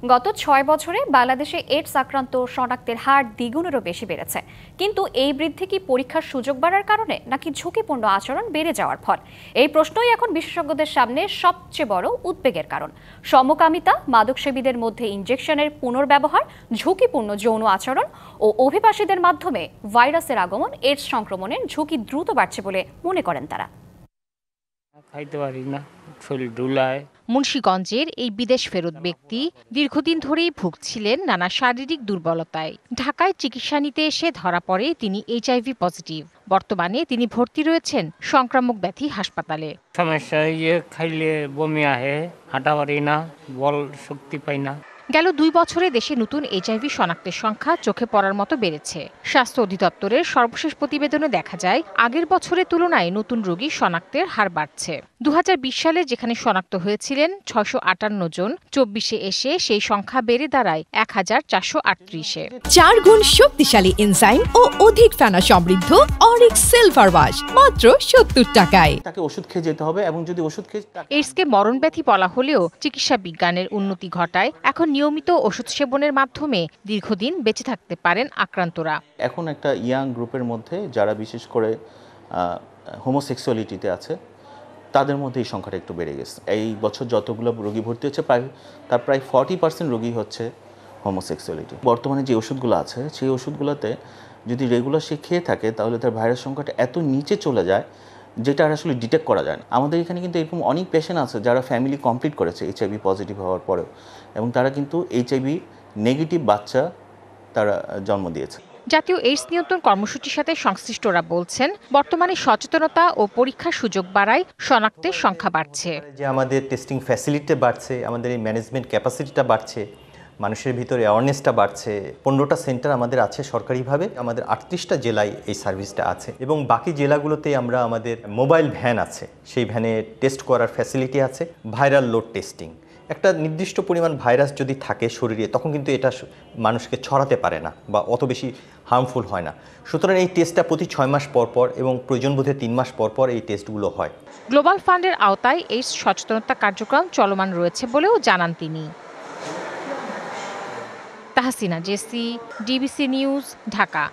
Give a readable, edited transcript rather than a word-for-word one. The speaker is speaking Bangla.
গত ৬ বছরে বাংলাদেশে এইডস আক্রান্ত শনাক্তের হার দ্বিগুণেরও বেশি বেড়েছে। কিন্তু এই বৃদ্ধি কি পরীক্ষার সুযোগ বাড়ার কারণে নাকি ঝুঁকিপূর্ণ আচরণ বেড়ে যাওয়ার ফল? এই প্রশ্নই এখন বিশেষজ্ঞদের সামনে সবচেয়ে বড় উদ্বেগের কারণ। সমকামিতা, মাদকসেবীদের মধ্যে ইনজেকশনের পুনর্ব্যবহার, ঝুঁকিপূর্ণ যৌন আচরণ ও অভিবাসীদের মাধ্যমে ভাইরাসের আগমন এইডস সংক্রমণের ঝুঁকি দ্রুত বাড়ছে বলে মনে করেন তারা। খাইতে পারি না, শরীর ঢুলায়। মুন্সিগঞ্জের এই বিদেশ ফেরত ব্যক্তি দীর্ঘদিন ধরেই ভুগছিলেন নানা শারীরিক দুর্বলতায়। ঢাকায় চিকিৎসা নিতে এসে ধরা পড়ে তিনি এইচআইভি পজিটিভ। বর্তমানে তিনি ভর্তি রয়েছেন সংক্রামক ব্যাধি হাসপাতালে। সমস্যা খাইলে বমি আহে, হাঁটা পারি না, বল শক্তি পাই না। গেল 2 বছরে দেশে নতুন এইচআইভি শনাক্তের সংখ্যা চোখে পড়ার মতো বেড়েছে। স্বাস্থ্য অধিদপ্তরের সর্বশেষ প্রতিবেদনে দেখা যায়, আগের বছরের তুলনায় নতুন রোগী শনাক্তের হার বাড়ছে। 2020 সালে যেখানে শনাক্ত হয়েছিলেন 658 জন, 24-এ এসে সেই সংখ্যা বেড়ে দাঁড়ায় 1438-এ। 4 গুণ শক্তিশালী এনজাইম ও অধিক ফেনা সমৃদ্ধ অরিক্স সিলভার ওয়াশ মাত্র 70 টাকায়। তাকে ওষুধ খেয়ে যেতে হবে এবং যদি ওষুধ খেয়ে এইডসকে মরণব্যাধি বলা হলেও চিকিৎসা বিজ্ঞানের উন্নতি ঘটায় এখন নিয়মিত ওষুধ সেবনের মাধ্যমে দীর্ঘদিন বেঁচে থাকতে পারেন আক্রান্তরা। এখন একটা ইয়াং গ্রুপের মধ্যে যারা বিশেষ করে হোমোসেক্সুয়ালিটিতে আছে তাদের মধ্যে এই সংখ্যাটা একটু বেড়ে গেছে। এই বছর যতগুলো রোগী ভর্তি হচ্ছে তার প্রায় 40% রোগী হচ্ছে হোমোসেক্সুয়ালিটি। বর্তমানে যে ওষুধগুলো আছে সেই ওষুধগুলোতে যদি রেগুলার সে খেয়ে থাকে তাহলে তার ভাইরাস সংখ্যাটা এত নিচে চলে যায় যেটা আর আসলে ডিটেক্ট করা যায় না। আমাদের এখানে কিন্তু এরকম অনেক পেশেন্ট আছে যারা ফ্যামিলি কমপ্লিট করেছে এইচআইভি পজিটিভ হওয়ার পরেও, এবং তারা কিন্তু এইচআইভি নেগেটিভ বাচ্চা তারা জন্ম দিয়েছে। জাতীয় এইডস নিয়ন্ত্রণ কর্মসূচির সাথে সংশ্লিষ্টরা বলছেন, বর্তমানে সচেতনতা ও পরীক্ষার সুযোগ বাড়ায় শনাক্তের সংখ্যা বাড়ছে। যে আমাদের টেস্টিং ফ্যাসিলিটি বাড়ছে, আমাদের এই ম্যানেজমেন্ট ক্যাপাসিটিটা বাড়ছে, মানুষের ভিতরে অ্যাওয়ারনেসটা বাড়ছে। 15টা সেন্টার আমাদের আছে সরকারিভাবে, আমাদের 38টা জেলায় এই সার্ভিসটা আছে এবং বাকি জেলাগুলোতে আমরা আমাদের মোবাইল ভ্যান আছে, সেই ভ্যানে টেস্ট করার ফ্যাসিলিটি আছে। ভাইরাল লোড টেস্টিং, একটা নির্দিষ্ট পরিমাণ ভাইরাস যদি থাকে শরীরে তখন কিন্তু এটা মানুষকে ছড়াতে পারে না বা অত বেশি হার্মফুল হয় না। সুতরাং এই টেস্টটা প্রতি 6 মাস পর পর এবং প্রয়োজন বোধে 3 মাস পর পর এই টেস্টগুলো হয়। গ্লোবাল ফান্ডের আওতায় এইডস সচেতনতা কার্যক্রম চলমান রয়েছে বলেও জানান তিনি। তাহসিনা জেসি, ডিবিসি নিউজ, ঢাকা।